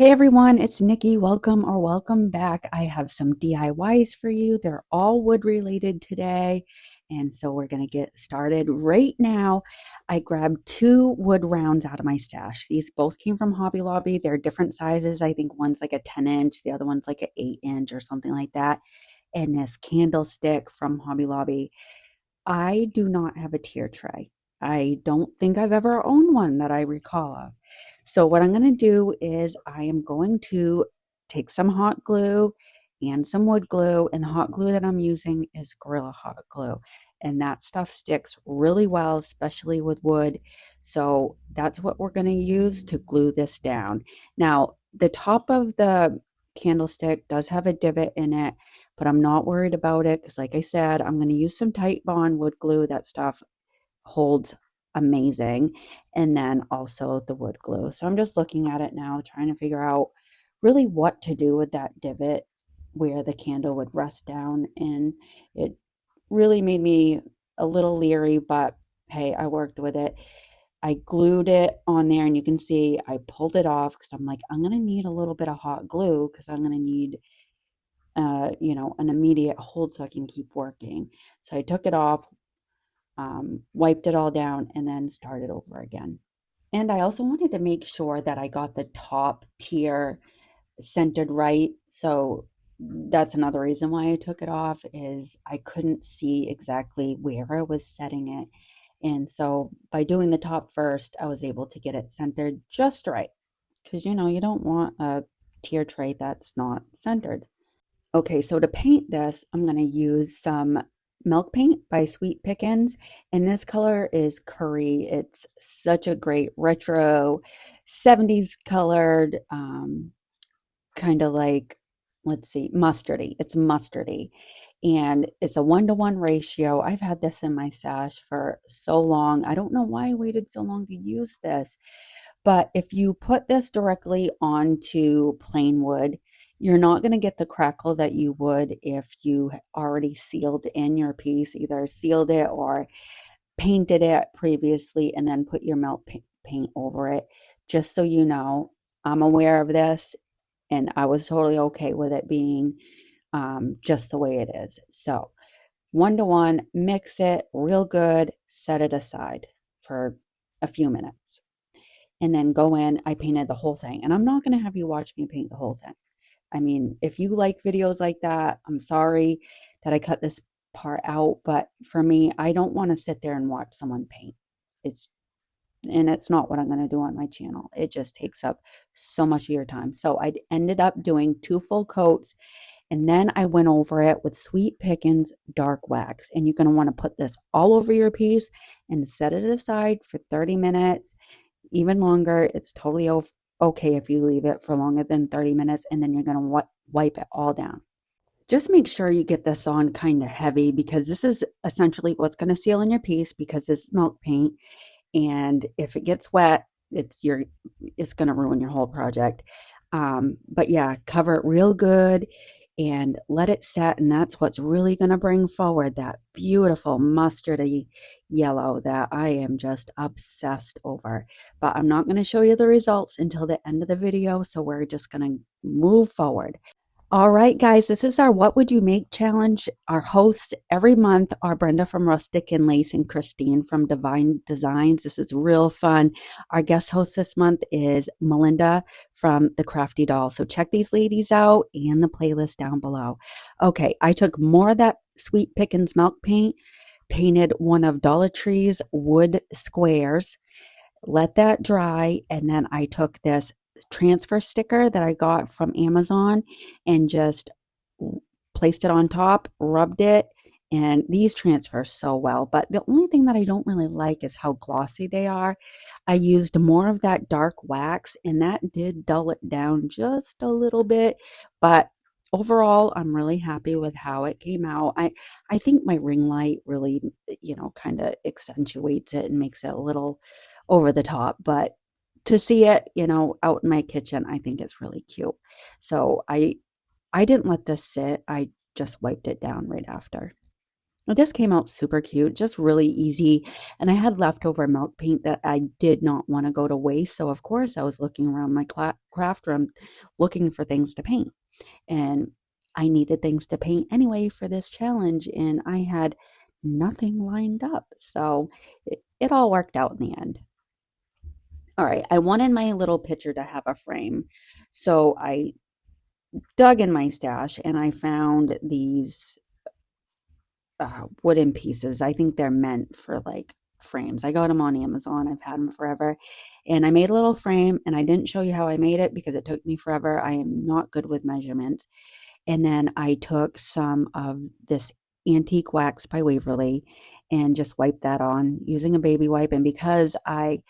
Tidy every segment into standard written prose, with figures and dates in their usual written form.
Hey everyone, it's Nikki. Welcome back. I have some DIYs for you. They're all wood related today. And so we're going to get started right now. I grabbed two wood rounds out of my stash. These both came from Hobby Lobby. They're different sizes. I think one's like a 10-inch, the other one's like an 8-inch or something like that. And this candlestick from Hobby Lobby. I do not have a tier tray. I don't think I've ever owned one that I recall of. So what I'm going to do is I am going to take some hot glue and some wood glue, and the hot glue that I'm using is Gorilla Hot Glue. And that stuff sticks really well, especially with wood. So that's what we're going to use to glue this down. Now, the top of the candlestick does have a divot in it, but I'm not worried about it because, like I said, I'm going to use some Tight Bond wood glue. That stuff holds amazing. And then also the wood glue. So I'm just looking at it now, trying to figure out really what to do with that divot where the candle would rest down. And it really made me a little leery, but hey, I worked with it. I glued it on there, and you can see I pulled it off because I'm like, I'm going to need a little bit of hot glue because I'm going to need an immediate hold so I can keep working. So I took it off, wiped it all down, and then started over again. And I also wanted to make sure that I got the top tier centered right. So that's another reason why I took it off, is I couldn't see exactly where I was setting it. And so by doing the top first, I was able to get it centered just right. Because you don't want a tier tray that's not centered. Okay, so to paint this, I'm going to use some milk paint by Sweet Pickins, and this color is Curry. It's such a great retro 70s colored, kind of like, let's see, mustardy. It's mustardy, and it's a 1-to-1 ratio. I've had this in my stash for so long. I don't know why I waited so long to use this, but if you put this directly onto plain wood, you're not going to get the crackle that you would if you already sealed in your piece, either sealed it or painted it previously and then put your milk paint over it. Just so you know, I'm aware of this, and I was totally okay with it being just the way it is. So 1-to-1, mix it real good, set it aside for a few minutes, and then go in. I painted the whole thing, and I'm not going to have you watch me paint the whole thing. I mean, if you like videos like that, I'm sorry that I cut this part out, but for me, I don't want to sit there and watch someone paint. It's not what I'm going to do on my channel. It just takes up so much of your time. So I ended up doing 2 full coats, and then I went over it with Sweet Pickins dark wax. And you're going to want to put this all over your piece and set it aside for 30 minutes, even longer. It's totally okay if you leave it for longer than 30 minutes, and then you're going to wipe it all down. Just make sure you get this on kind of heavy, because this is essentially what's going to seal in your piece, because it's milk paint. And if it gets wet, it's going to ruin your whole project. But yeah, cover it real good and let it set. And that's what's really going to bring forward that beautiful mustardy yellow that I am just obsessed over. But I'm not going to show you the results until the end of the video. So we're just going to move forward. All right, guys, this is our What Would You Make challenge. Our hosts every month are Brenda from Rustic and Lace and Christine from Divine Designs. This is real fun. Our guest host this month is Melinda from The Crafty Doll. So check these ladies out and the playlist down below. Okay, I took more of that Sweet Pickins milk paint, painted one of Dollar Tree's wood squares, let that dry, and then I took this transfer sticker that I got from Amazon and just placed it on top, rubbed it, and these transfer so well. But the only thing that I don't really like is how glossy they are. I used more of that dark wax, and that did dull it down just a little bit, but overall, I'm really happy with how it came out. I think my ring light really, kind of accentuates it and makes it a little over the top, but to see it, out in my kitchen, I think it's really cute. So I didn't let this sit. I just wiped it down right after. This came out super cute, just really easy. And I had leftover milk paint that I did not want to go to waste. So, of course, I was looking around my craft room looking for things to paint. And I needed things to paint anyway for this challenge. And I had nothing lined up. So, it all worked out in the end. All right, I wanted my little picture to have a frame. So, I dug in my stash and I found these wooden pieces. I think they're meant for like frames. I got them on Amazon. I've had them forever. And I made a little frame and I didn't show you how I made it because it took me forever. I am not good with measurements. And then I took some of this antique wax by Waverly and just wiped that on using a baby wipe. And because I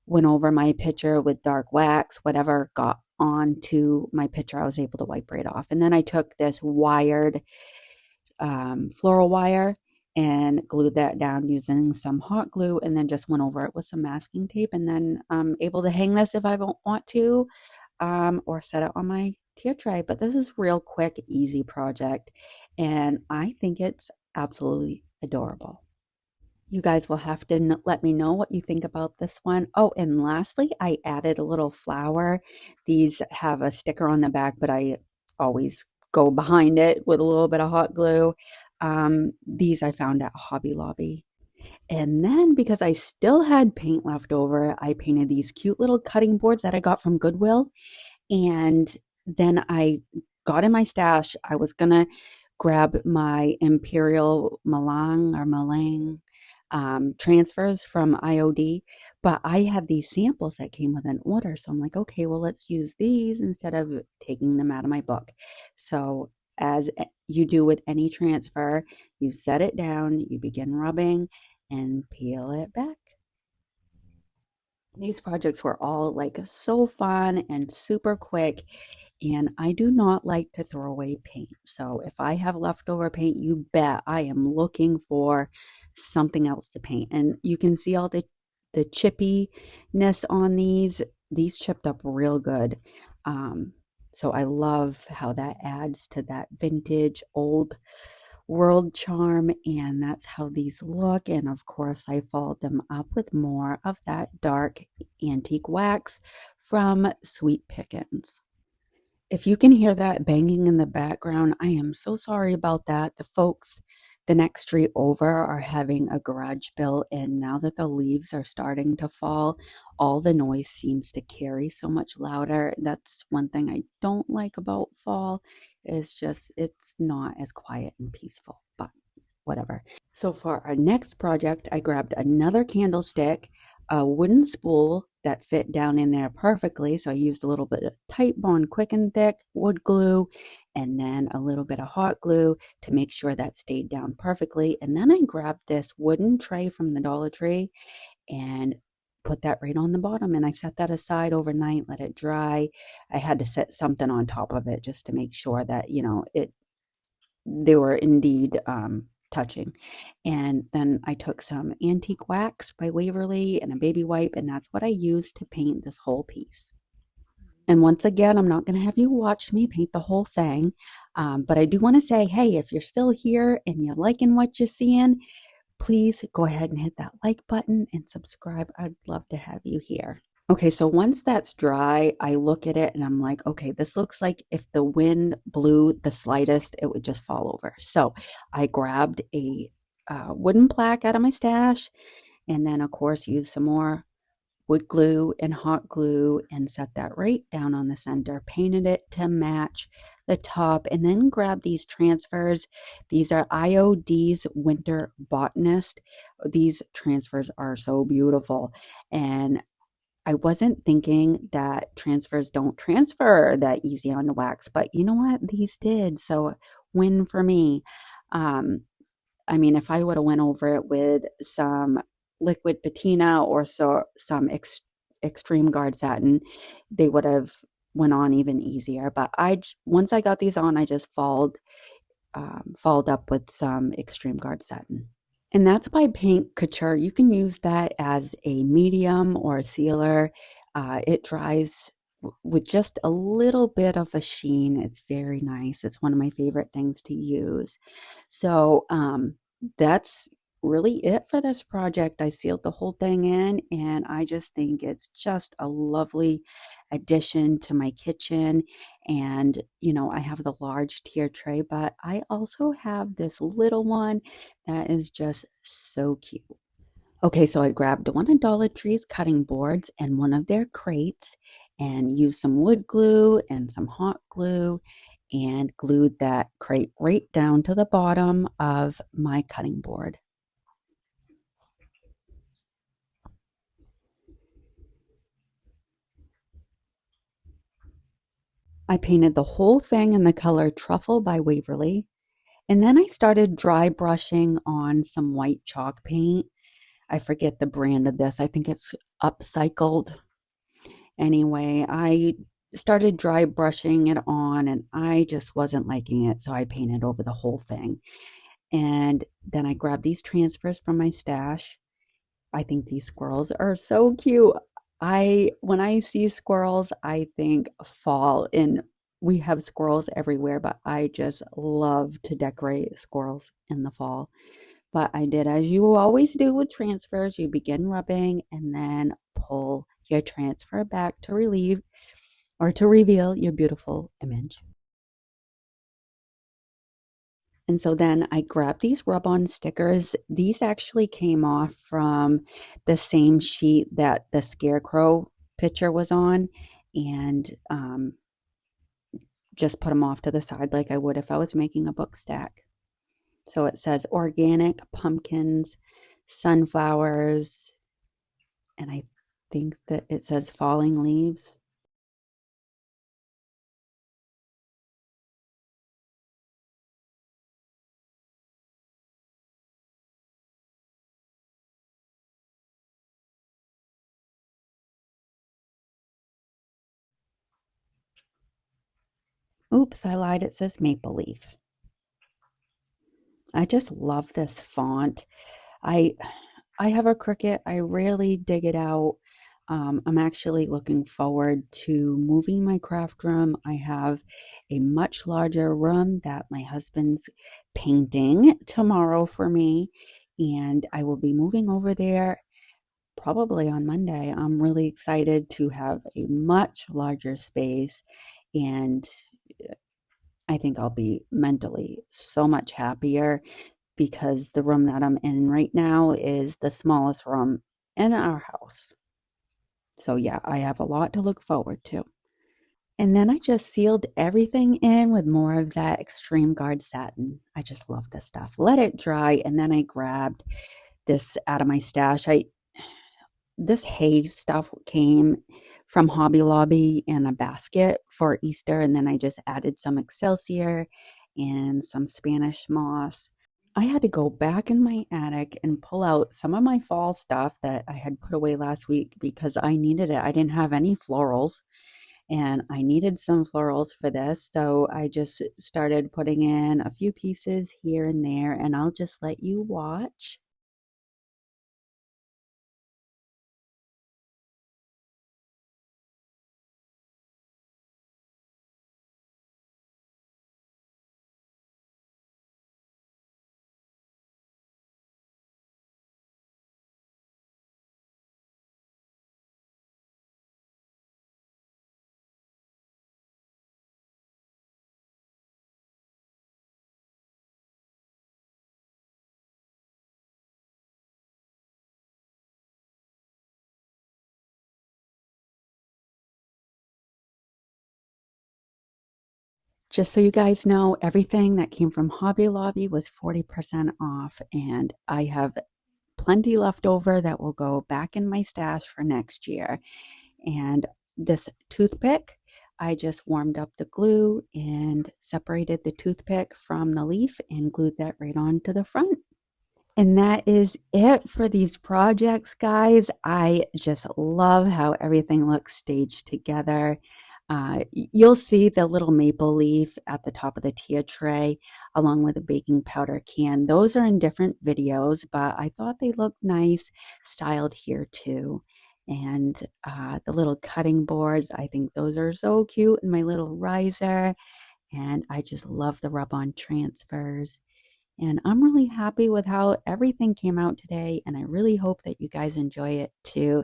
went over my picture with dark wax, whatever got onto my picture, I was able to wipe right off. And then I took this wired floral wire and glued that down using some hot glue and then just went over it with some masking tape, and then I'm able to hang this if I want to, or set it on my tier tray. But this is real quick, easy project and I think it's absolutely adorable. You guys will have to let me know what you think about this one. Oh, and lastly, I added a little flower. These have a sticker on the back, but I always go behind it with a little bit of hot glue. These I found at Hobby Lobby. And then because I still had paint left over, I painted these cute little cutting boards that I got from Goodwill. And then I got in my stash. I was gonna grab my Imperial Malang transfers from IOD, but I had these samples that came with an order. So I'm like, okay, well, let's use these instead of taking them out of my book. So as you do with any transfer, you set it down, you begin rubbing and peel it back. These projects were all like so fun and super quick, and I do not like to throw away paint. So if I have leftover paint, you bet I am looking for something else to paint. And you can see all the chippiness on these. These chipped up real good. So I love how that adds to that vintage old world charm, and that's how these look. And of course I followed them up with more of that dark antique wax from Sweet Pickins. If you can hear that banging in the background, I am so sorry about that. The folks the next street over are having a garage built, and now that the leaves are starting to fall, all the noise seems to carry so much louder. That's one thing I don't like about fall, is just it's not as quiet and peaceful, but whatever. So for our next project, I grabbed another candlestick, a wooden spool that fit down in there perfectly. So I used a little bit of Titebond Quick and Thick wood glue and then a little bit of hot glue to make sure that stayed down perfectly. And then I grabbed this wooden tray from the Dollar Tree and put that right on the bottom, and I set that aside overnight, let it dry. I had to set something on top of it just to make sure that, they were indeed touching. And then I took some antique wax by Waverly and a baby wipe, and that's what I used to paint this whole piece. And once again, I'm not going to have you watch me paint the whole thing, but I do want to say, hey, if you're still here and you're liking what you're seeing, please go ahead and hit that like button and subscribe. I'd love to have you here. Okay, so once that's dry, I look at it and I'm like, okay, this looks like if the wind blew the slightest, it would just fall over. So I grabbed a wooden plaque out of my stash and then, of course, used some more wood glue and hot glue and set that right down on the center, painted it to match the top, and then grabbed these transfers. These are IOD's Winter Botanist. These transfers are so beautiful, and I wasn't thinking that transfers don't transfer that easy onto wax, but you know what? These did, so win for me. I mean, if I would have went over it with some liquid patina or some extreme guard satin, they would have went on even easier. But once I got these on, I just followed up with some extreme guard satin. And that's by Paint Couture. You can use that as a medium or a sealer. It dries with just a little bit of a sheen. It's very nice. It's one of my favorite things to use. So that's really it for this project. I sealed the whole thing in, and I just think it's just a lovely addition to my kitchen. And, I have the large tier tray, but I also have this little one that is just so cute. Okay, so I grabbed one of Dollar Tree's cutting boards and one of their crates and used some wood glue and some hot glue and glued that crate right down to the bottom of my cutting board. I painted the whole thing in the color Truffle by Waverly, and then I started dry brushing on some white chalk paint. I forget the brand of this. I think it's upcycled. Anyway, I started dry brushing it on and I just wasn't liking it, so I painted over the whole thing. And then I grabbed these transfers from my stash. I think these squirrels are so cute. I When I see squirrels, I think fall, and we have squirrels everywhere, but I just love to decorate squirrels in the fall. But I did as you always do with transfers, you begin rubbing and then pull your transfer back to relieve or to reveal your beautiful image. And so then I grabbed these rub-on stickers. These actually came off from the same sheet that the scarecrow picture was on, and just put them off to the side like I would if I was making a book stack. So it says organic pumpkins, sunflowers, and I think that it says falling leaves. Oops, I lied. It says maple leaf. I just love this font. I I have a Cricut. I rarely dig it out. I'm actually looking forward to moving my craft room. I have a much larger room that my husband's painting tomorrow for me, and I will be moving over there probably on Monday. I'm really excited to have a much larger space, and I think I'll be mentally so much happier because the room that I'm in right now is the smallest room in our house. So, yeah, I have a lot to look forward to. And then I just sealed everything in with more of that extreme guard satin. I just love this stuff. Let it dry, and then I grabbed this out of my stash. This hay stuff came from Hobby Lobby in a basket for Easter, and then I just added some Excelsior and some Spanish moss. I had to go back in my attic and pull out some of my fall stuff that I had put away last week because I needed it. I didn't have any florals and I needed some florals for this. So I just started putting in a few pieces here and there, and I'll just let you watch. Just so you guys know, everything that came from Hobby Lobby was 40% off, and I have plenty left over that will go back in my stash for next year. And this toothpick, I just warmed up the glue and separated the toothpick from the leaf and glued that right onto the front. And that is it for these projects, guys. I just love how everything looks staged together. You'll see the little maple leaf at the top of the tier tray along with a baking powder can. Those are in different videos, but I thought they looked nice styled here too. And the little cutting boards, I think those are so cute. And my little riser. And I just love the rub-on transfers. And I'm really happy with how everything came out today, and I really hope that you guys enjoy it too.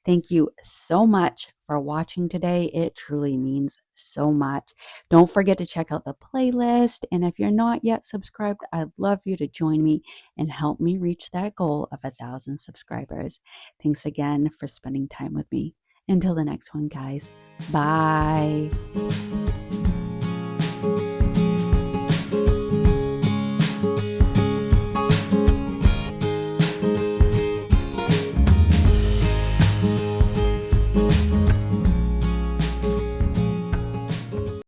Thank you so much for watching today. It truly means so much. Don't forget to check out the playlist. And if you're not yet subscribed, I'd love you to join me and help me reach that goal of 1,000 subscribers. Thanks again for spending time with me. Until the next one, guys. Bye.